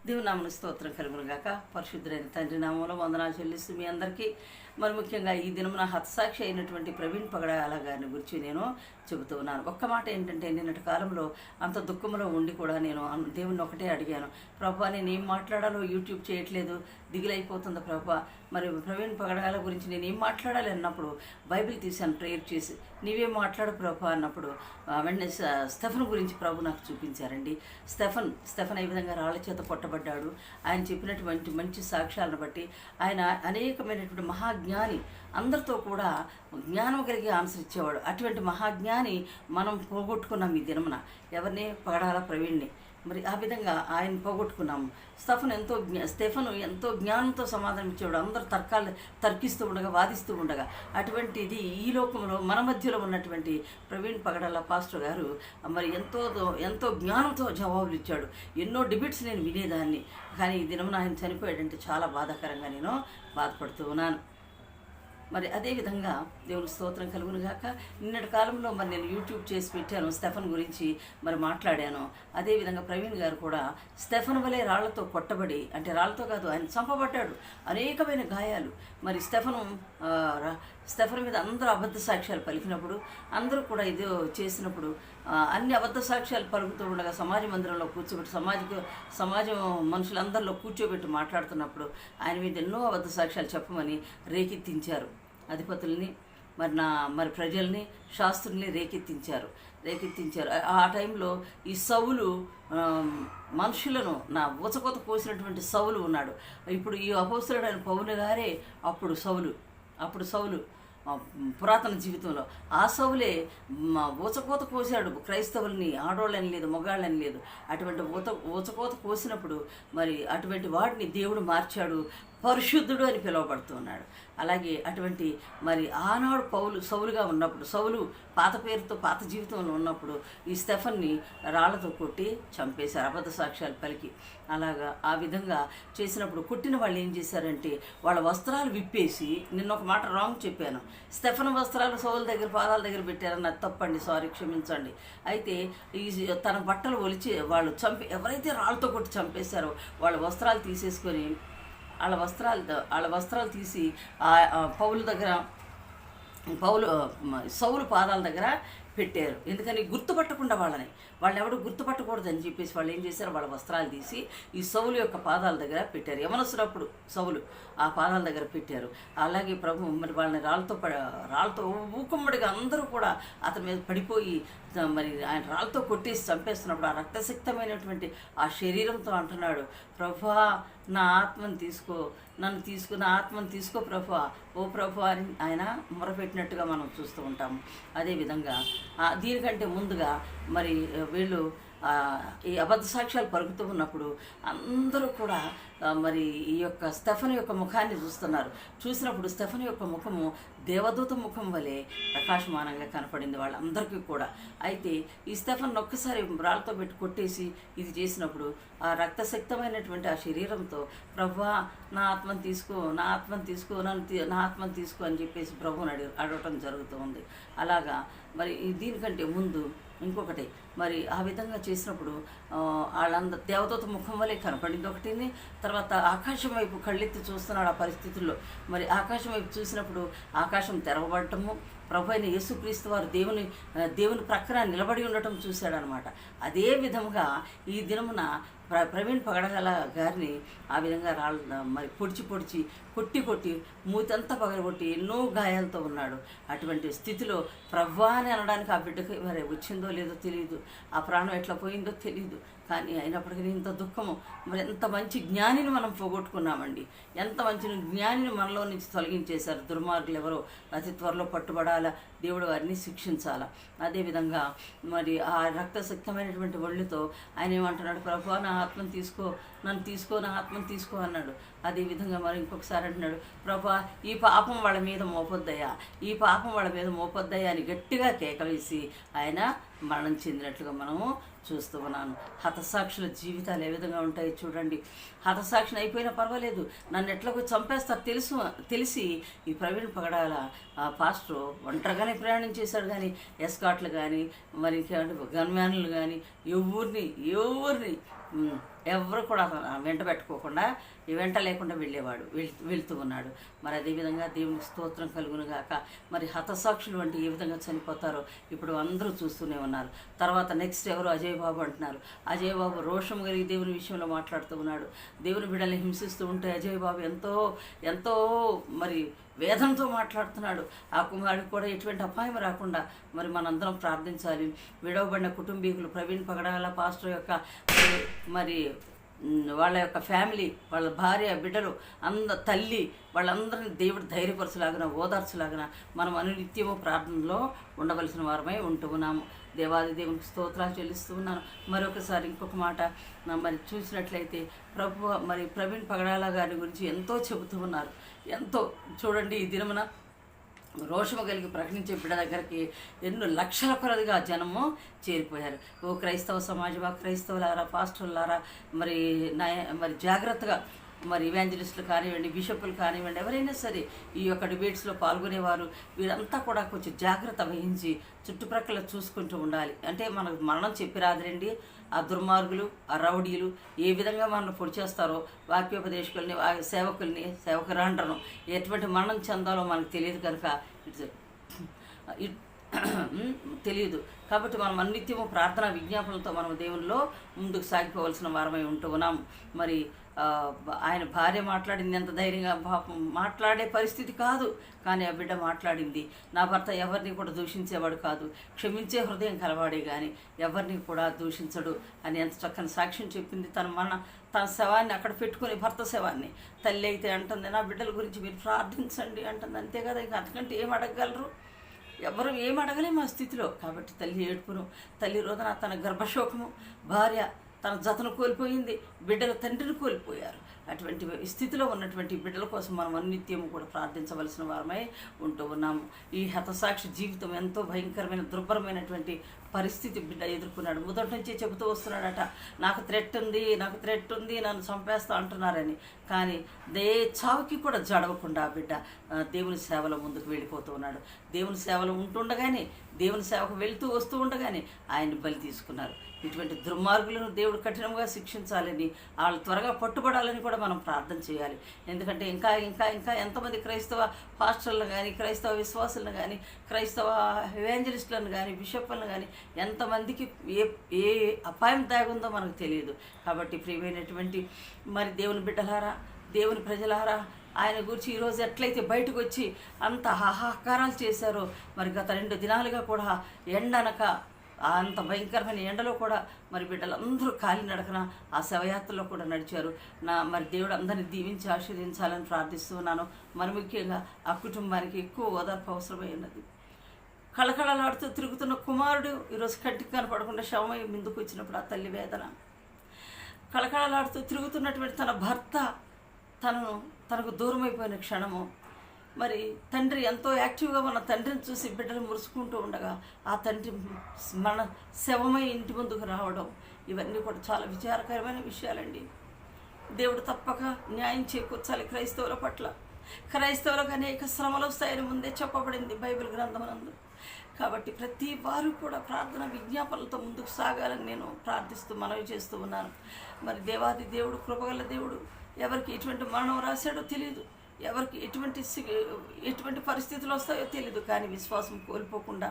దేవుని నామమున స్తోత్రం కలుగును గాక. పరిశుద్ధులైన తండ్రి నామంలో వందనాలు చెల్లిస్తూ మీ అందరికీ మరి ముఖ్యంగా ఈ దినమున హతసాక్షి అయినటువంటి ప్రవీణ్ పగడాల గారిని గురించి నేను చెబుతూ ఉన్నాను. ఒక్క మాట ఏంటంటే, నిన్నటి కాలంలో అంత దుఃఖంలో ఉండి కూడా నేను దేవుణ్ణి ఒకటే అడిగాను, ప్రభా నేను ఏం మాట్లాడాలో యూట్యూబ్ చేయట్లేదు, దిగులైపోతుంది ప్రభా, మరి ప్రవీణ్ పగడాల గురించి నేను ఏం మాట్లాడాలి అన్నప్పుడు బైబిల్ తీశాను ప్రేయర్ చేసి, నీవేం మాట్లాడు ప్రభా అన్నప్పుడు వెంటనే స్టెఫన్ గురించి ప్రభు నాకు చూపించారండి. స్టెఫన్ ఏ విధంగా రాళ్ళ చేత కొట్టబడ్డాడు, ఆయన చెప్పినటువంటి మంచి సాక్ష్యాలను బట్టి ఆయన అనేకమైనటువంటి మహాజ్ఞాని, అందరితో కూడా జ్ఞానం కలిగి ఆన్సర్ ఇచ్చేవాడు. అటువంటి మహాజ్ఞాని మనం పోగొట్టుకున్నాం ఈ దినమున. ఎవరిని? పగడాల ప్రవీణ్ని. మరి ఆ విధంగా ఆయన పోగొట్టుకున్నాము. స్టెఫను ఎంతో జ్ఞానంతో సమాధానం ఇచ్చేవాడు. అందరూ తర్కిస్తూ ఉండగా, వాదిస్తూ ఉండగా, అటువంటిది ఈ లోకంలో మన మధ్యలో ఉన్నటువంటి ప్రవీణ్ పగడాల పాస్టర్ గారు మరి ఎంతో జ్ఞానంతో జవాబులు ఇచ్చాడు. ఎన్నో డిబేట్స్ నేను వినేదాన్ని, కానీ ఈ దినమున ఆయన చనిపోయాడంటే చాలా బాధాకరంగా నేను బాధపడుతూ ఉన్నాను. మరి అదేవిధంగా దేవుని స్తోత్రం కలుగును గాక. నిన్నటి కాలంలో మరి నేను యూట్యూబ్ చేసి పెట్టాను, స్టెఫన్ గురించి మరి మాట్లాడాను. అదేవిధంగా ప్రవీణ్ గారు కూడా స్టెఫన్ వలె రాళ్లతో కొట్టబడి, అంటే రాళ్లతో కాదు, ఆయన చంపబడ్డాడు, అనేకమైన గాయాలు. మరి స్టెఫన్ మీద అందరూ అబద్ధ సాక్ష్యాలు పలికినప్పుడు, అందరూ కూడా ఇదో చేసినప్పుడు, అన్ని అబద్ధ సాక్ష్యాలు పలుకుతూ ఉండగా సమాజ మందిరంలో కూర్చోబెట్టి సమాజం మనుషులందరిలో కూర్చోబెట్టి మాట్లాడుతున్నప్పుడు ఆయన మీద ఎన్నో అబద్ధ సాక్ష్యాలు చెప్పమని రేకెత్తించారు. అధిపతుల్ని మరి ప్రజల్ని, శాస్త్రుల్ని రేకెత్తించారు. ఆ టైంలో ఈ సౌలు మనుషులను ఊచకోత కోసినటువంటి సౌలు ఉన్నాడు. ఇప్పుడు ఈ అపోస్తలుడైన పౌలు గారే అప్పుడు సౌలు పురాతన జీవితంలో ఆ సౌలే ఊచకోత కోసాడు క్రైస్తవుల్ని. ఆడోళ్ళని లేదు, మగాళ్ళని లేదు. అటువంటి ఊచకోత కోసినప్పుడు మరి అటువంటి వాడిని దేవుడు మార్చాడు, పరిశుద్ధుడు అని పిలువబడుతున్నాడు. అలాగే అటువంటి మరి ఆనాడు సౌలుగా ఉన్నప్పుడు, సౌలు పాత పేరుతో పాత జీవితంలో ఉన్నప్పుడు ఈ స్టెఫన్ని రాళ్లతో కొట్టి చంపేశారు, అబద్ధ సాక్ష్యాలు పలికి. అలాగా ఆ విధంగా చేసినప్పుడు కొట్టిన వాళ్ళు ఏం చేశారంటే, వాళ్ళ వస్త్రాలు విప్పేసి, నిన్న ఒక మాట రాంగ్ చెప్పాను, స్టెఫన్ వస్త్రాలు సౌలు దగ్గర పాదాల దగ్గర పెట్టారని అది తప్పండి, సారీ క్షమించండి. అయితే తన బట్టలు ఒలిచి వాళ్ళు ఎవరైతే రాళ్ళతో కొట్టి చంపేశారో వాళ్ళ వస్త్రాలు తీసేసుకొని, వాళ్ళ వస్త్రాలు తీసి సౌలు పాదాల దగ్గర పెట్టారు. ఎందుకని? గుర్తుపట్టకుండా వాళ్ళని ఎవడు గుర్తుపట్టకూడదని చెప్పేసి వాళ్ళు ఏం చేశారు, వాళ్ళ వస్త్రాలు తీసి ఈ సౌలు యొక్క పాదాల దగ్గర పెట్టారు. యవనస్తుడప్పుడు సౌలు ఆ పాదాల దగ్గర పెట్టారు. అలాగే ప్రభు మరి వాళ్ళని రాళ్ళతో ఊకమ్మడిగా అందరూ కూడా అతని మీద పడిపోయి మరి ఆయన రాళ్ళతో కొట్టేసి చంపేస్తున్నప్పుడు ఆ రక్తశక్తమైనటువంటి ఆ శరీరంతో అంటున్నాడు, ప్రభా నా ఆత్మను తీసుకో, నా ఆత్మను తీసుకో ప్రభా, ఓ ప్రభా అని ఆయన మొరపెట్టినట్టుగా మనం చూస్తూ ఉంటాము. అదేవిధంగా దీనికంటే ముందుగా మరి వీళ్ళు ఈ అబద్ధ సాక్ష్యాలు పలుకుతూ ఉన్నప్పుడు అందరూ కూడా మరి ఈ యొక్క స్టెఫన్ యొక్క ముఖాన్ని చూసినప్పుడు స్టెఫన్ యొక్క ముఖము దేవదూత ముఖం వలె ప్రకాశమానంగా కనపడింది వాళ్ళందరికీ కూడా. అయితే ఈ స్టెఫన్ ఒక్కసారి రాళ్ళతో పెట్టి కొట్టేసి ఇది చేసినప్పుడు ఆ రక్తశక్తమైనటువంటి ఆ శరీరంతో ప్రభువా నా ఆత్మను తీసుకో, నా ఆత్మను తీసుకో అని చెప్పేసి ప్రభువుని అడగటం జరుగుతూ ఉంది. అలాగా మరి దీనికంటే ముందు ఇంకొకటి, మరి ఆ విధంగా చేసినప్పుడు వాళ్ళందరూ దేవదూత ముఖం వల్లే కనపడింది ఒకటిని. తర్వాత ఆకాశం వైపు కళ్ళెత్తి చూస్తున్నాడు. ఆ పరిస్థితుల్లో మరి ఆకాశం వైపు చూసినప్పుడు ఆకాశం తెరవబడటము, ప్రభు అయిన యేసుక్రీస్తు వారు దేవుని ప్రక్కన నిలబడి ఉండటం చూశాడనమాట. అదే విధంగా ఈ దినమున ప్రవీణ్ పగడాల గారిని ఆ విధంగా మరి పొడిచి కొట్టి మూతంతా పగలగొట్టి ఎన్నో గాయాలతో ఉన్నాడు. అటువంటి స్థితిలో ప్రభువా అని అనడానికి ఆ బిడ్డకి మరి వచ్చిందో లేదో తెలియదు, ఆ ప్రాణం ఎట్లా పోయిందో తెలియదు. కానీ అయినప్పటికీ ఇంత దుఃఖము, మరి ఎంత మంచి జ్ఞానిని మనం పోగొట్టుకున్నామండి. ఎంత మంచి జ్ఞానిని మనలో నుంచి తొలగించేశారు. దుర్మార్గులు ఎవరో అతి త్వరలో పట్టుబడాలా, దేవుడు వారిని శిక్షించాలా. అదేవిధంగా మరి ఆ రక్తశక్తమైనటువంటి ఒళ్ళుతో ఆయన ఏమంటున్నాడు, ప్రభువా నా ఆత్మను తీసుకో, నా ఆత్మను తీసుకో అన్నాడు. అదేవిధంగా మరి ఇంకొకసారి అంటున్నాడు, ప్రభువా ఈ పాపం వాళ్ళ మీద మోపొద్దయ్యా అని గట్టిగా కేకవేసి ఆయన మరణం చెందినట్లుగా మనము చూస్తూ ఉన్నాను. హతసాక్షుల జీవితాలు ఏ విధంగా ఉంటాయి చూడండి. హతసాక్షిని అయిపోయినా పర్వాలేదు, నన్ను ఎట్లకు చంపేస్తారు తెలిసి ఈ ప్రవీణ్ పగడాల పాస్టర్ ఒంటరిగానే ప్రయాణం చేశాడు. కానీ ఎస్కాట్లు కానీ మరి గన్మ్యాన్లు కానీ ఎవరిని ఎవరు కూడా వెంట పెట్టుకోకుండా వెంట లేకుండా వెళ్ళేవాడు, వెళ్తూ ఉన్నాడు. మరి అదేవిధంగా దేవునికి స్తోత్రం కలుగునుగాక. మరి హతసాక్షులు అంటే ఏ విధంగా చనిపోతారో ఇప్పుడు అందరూ చూస్తూనే ఉన్నారు. తర్వాత నెక్స్ట్ ఎవరు? అజయ్ బాబు అంటున్నారు. అజయ్ బాబు రోషం కలిగి దేవుని విషయంలో మాట్లాడుతూ ఉన్నాడు. దేవుని బిడ్డల్ని హింసిస్తూ ఉంటే అజయ్ బాబు ఎంతో మరి వేదంతో మాట్లాడుతున్నాడు. ఆ కుమారుడికి కూడా ఎటువంటి అపాయం రాకుండా మరి మనందరం ప్రార్థించాలి. విడవబడిన కుటుంబీకులు ప్రవీణ్ పగడాల పాస్టర్ యొక్క మరి వాళ్ళ యొక్క ఫ్యామిలీ, వాళ్ళ భార్య, బిడ్డలు, తల్లి, వాళ్ళందరినీ దేవుడు ధైర్యపరచులాగిన, ఓదార్చులాగిన మనం అనునిత్యము ప్రార్థనలో ఉండవలసిన వారమై ఉంటూ ఉన్నాము. దేవాది దేవునికి స్తోత్రాలు చెల్లిస్తూ ఉన్నాను. మరొకసారి ఇంకొక మాట మరి చూసినట్లయితే మరి ప్రవీణ్ పగడాల గారి గురించి ఎంతో చెబుతూ ఉన్నారు. ఎంతో చూడండి, ఈ దినమున రోషము కలిగి ప్రకటించే బిడ్డ దగ్గరికి ఎన్నో లక్షల కొలదిగా జనము చేరిపోయారు. ఓ క్రైస్తవ సమాజమా, క్రైస్తవులారా, పాస్టర్లారా, మరి జాగ్రత్తగా మరి ఇవాంజలిస్టులు కానివ్వండి, బిషపులు కానివ్వండి, ఎవరైనా సరే ఈ యొక్క డిబేట్స్లో పాల్గొనేవారు వీరంతా కూడా కొంచెం జాగ్రత్త వహించి చుట్టుప్రక్కల చూసుకుంటూ ఉండాలి. అంటే మనకు మరణం చెప్పి రాదురండి. ఆ దుర్మార్గులు, ఆ రౌడీలు ఏ విధంగా మనల్ని పొడి చేస్తారో, వాక్యోపదేశకుల్ని, సేవకురాండ్రను ఎటువంటి మరణం చెందాలో మనకు తెలియదు కనుక తెలియదు. కాబట్టి మనం అన్నిత్యము ప్రార్థన విజ్ఞాపనలతో మనం దేవునిలో ముందుకు సాగిపోవలసిన వారమై ఉంటూ ఉన్నాం. మరి ఆయన భార్య మాట్లాడింది ఎంత ధైర్యంగా, మాట్లాడే పరిస్థితి కాదు, కానీ ఆ బిడ్డ మాట్లాడింది. నా భర్త ఎవరిని కూడా దూషించేవాడు కాదు, క్షమించే హృదయం కలవాడే కానీ ఎవరిని కూడా దూషించడు అని ఎంత చక్కని సాక్ష్యం చెప్పింది. తన శవాన్ని అక్కడ పెట్టుకుని, భర్త శవాన్ని. తల్లి అయితే అంటుంది, నా బిడ్డల గురించి మీరు ప్రార్థించండి అంటుంది. అంతే కదా, ఇంకా అంతకంటే ఏం అడగగలరు? ఎవరు ఏం అడగలేము ఆ స్థితిలో. కాబట్టి తల్లి ఏడుపును, తల్లి రోదన, తన గర్భశోకము, భార్య తన జతను కోల్పోయింది, బిడ్డల తండ్రిని కోల్పోయారు. అటువంటి స్థితిలో ఉన్నటువంటి బిడ్డల కోసం మనం అన్నిత్యము కూడా ప్రార్థించవలసిన వారమై ఉంటూ ఉన్నాము. ఈ హతసాక్షి జీవితం ఎంతో భయంకరమైన, దుర్భరమైనటువంటి పరిస్థితి బిడ్డ ఎదుర్కొన్నాడు. మొదటి నుంచే చెబుతూ వస్తున్నాడట, నాకు థ్రెట్ ఉంది, నన్ను చంపేస్తా అంటున్నారని. కానీ చావుకి కూడా జడవకుండా బిడ్డ దేవుని సేవలో ముందుకు వెళ్ళిపోతూ ఉన్నాడు. దేవుని సేవలో ఉంటుండగానే, దేవుని సేవకు వెళ్తూ వస్తూ ఉండగానే ఆయన్ని బలి తీసుకున్నారు. ఇటువంటి దుర్మార్గులను దేవుడు కఠినంగా శిక్షించాలని, వాళ్ళు త్వరగా పట్టుబడాలని కూడా మనం ప్రార్థన చేయాలి. ఎందుకంటే ఇంకా ఇంకా ఇంకా ఎంతమంది క్రైస్తవ పాస్టర్లను కానీ, క్రైస్తవ విశ్వాసులను కానీ, క్రైస్తవ ఎవాంజలిస్టులను కానీ, బిషప్లను కానీ ఎంతమందికి ఏ అపాయం దాగుందో మనకు తెలియదు. కాబట్టి ప్రియమైనటువంటి మరి దేవుని బిడ్డలారా, దేవుని ప్రజలారా, ఆయన గురించి ఈరోజు ఎట్లయితే బయటకు వచ్చి అంత హాహాకారాలు చేశారో, మరి గత 2 దినాలుగా కూడా ఎండనక అంత భయంకరమైన ఎండలో కూడా మరి బిడ్డలందరూ కాలినడకన ఆ శవయాత్రలో కూడా నడిచారు. మరి దేవుడు అందరినీ దీవించి ఆశీర్వదించాలని ప్రార్థిస్తున్నాను. మరి ముఖ్యంగా ఆ కుటుంబానికి ఎక్కువ ఓదార్పు అవసరమై ఉన్నది. కళకళలాడుతూ తిరుగుతున్న కుమారుడు ఈరోజు కంటికి కనపడకుండా శవమై ముందుకు వచ్చినప్పుడు ఆ తల్లి వేదన, కళకళలాడుతూ తిరుగుతున్నటువంటి తన భర్త తనకు దూరమైపోయిన క్షణము, మరి తండ్రి ఎంతో యాక్టివ్గా ఉన్న తండ్రిని చూసి బిడ్డలు మురుసుకుంటూ ఉండగా ఆ తండ్రి మన శవమై ఇంటి ముందుకు రావడం, ఇవన్నీ కూడా చాలా విచారకరమైన విషయాలండి. దేవుడు తప్పక న్యాయం చేకూర్చాలి క్రైస్తవుల పట్ల. క్రైస్తవులకు అనేక శ్రమలు వస్తాయని ముందే చెప్పబడింది బైబిల్ గ్రంథమునందు. కాబట్టి ప్రతి వారు కూడా ప్రార్థన విజ్ఞాపనలతో ముందుకు సాగాలని నేను ప్రార్థిస్తూ మనవి చేస్తూ ఉన్నాను. మరి దేవాది దేవుడు, కృపగల దేవుడు, ఎవరికి ఎటువంటి మరణం రాశాడో తెలియదు, ఎవరికి ఎటువంటి పరిస్థితులు వస్తాయో తెలియదు. కానీ విశ్వాసం కోల్పోకుండా,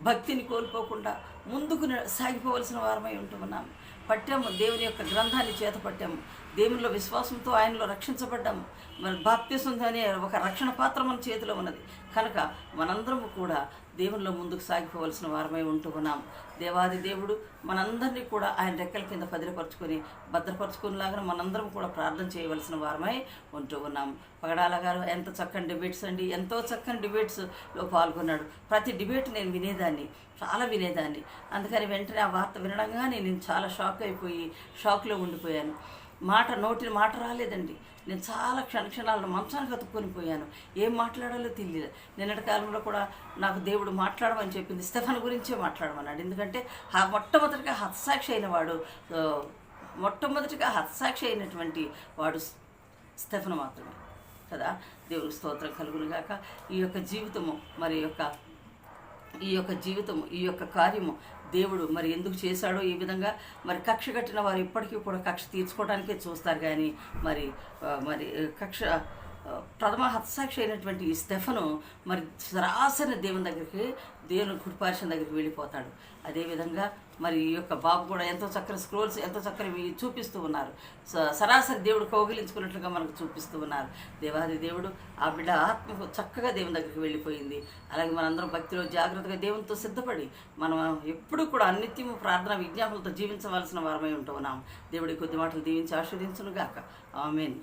భక్తిని కోల్పోకుండా ముందుకు సాగిపోవలసిన వారమై ఉంటున్నాము. పట్టాము, దేవుని యొక్క గ్రంథాన్ని చేత పట్టాము, దేవునిలో విశ్వాసంతో ఆయనలో రక్షించబడ్డాము. మరి బాప్తిసం అనే ఒక రక్షణ పాత్ర మన చేతిలో ఉన్నది కనుక మనందరము కూడా దేవునిలో ముందుకు సాగిపోవలసిన వారమై ఉంటూ ఉన్నాము. దేవాది దేవుడు మనందరినీ కూడా ఆయన రెక్కల కింద భద్రపరుచుకునేలాగా మనందరం కూడా ప్రార్థన చేయవలసిన వారమై ఉంటూ ఉన్నాము. పగడాల గారు ఎంత చక్కని డిబేట్స్ అండి, ఎంతో చక్కని డిబేట్స్లో పాల్గొన్నాడు. ప్రతి డిబేట్ నేను వినేదాన్ని, చాలా వినేదాన్ని. అందుకని వెంటనే ఆ వార్త వినడంగానే నేను చాలా షాక్లో ఉండిపోయాను. నోటిని మాట రాలేదండి. నేను చాలా క్షణాలను మంచానికి అతుక్కొని పోయాను. ఏం మాట్లాడాలో తెలియదు. నిన్నటి కాలంలో కూడా నాకు దేవుడు మాట్లాడమని చెప్పింది, స్టెఫన్ గురించే మాట్లాడమన్నాడు. ఎందుకంటే మొట్టమొదటిగా హతసాక్షి అయినటువంటి వాడు స్టెఫన్ మాత్రమే కదా. దేవుడికి స్తోత్రం కలుగునుగాక. ఈ యొక్క జీవితము, ఈ యొక్క కార్యము దేవుడు మరి ఎందుకు చేశాడో ఈ విధంగా. మరి కక్ష కట్టిన వారు ఇప్పటికీ కూడా కక్ష తీర్చుకోవడానికే చూస్తారు కానీ మరి కక్ష ప్రథమ హతసాక్షి అయినటువంటి ఈ స్టెఫను మరి సరాసరి దేవుని దగ్గరికి, దేవుని కుడిపార్శ్వం దగ్గరికి వెళ్ళిపోతాడు. అదేవిధంగా మరి ఈ యొక్క బాబు కూడా ఎంతో చక్కని స్క్రోల్స్ ఎంతో చక్కని చూపిస్తూ ఉన్నారు. సరాసరి దేవుడు కౌగిలించుకున్నట్లుగా మనకు చూపిస్తూ ఉన్నారు. దేవాది దేవుడు ఆ బిడ్డ ఆత్మకు చక్కగా దేవుని దగ్గరికి వెళ్ళిపోయింది. అలాగే మనందరం భక్తిలో జాగ్రత్తగా దేవునితో సిద్ధపడి మనం ఎప్పుడూ కూడా అనిత్యము ప్రార్థన విజ్ఞాపనలతో జీవించవలసిన వారమై ఉంటూ ఉన్నాం. దేవుడి కొద్ది మాటలు దీవించి ఆశీర్వదించును గాక. ఆమేన్.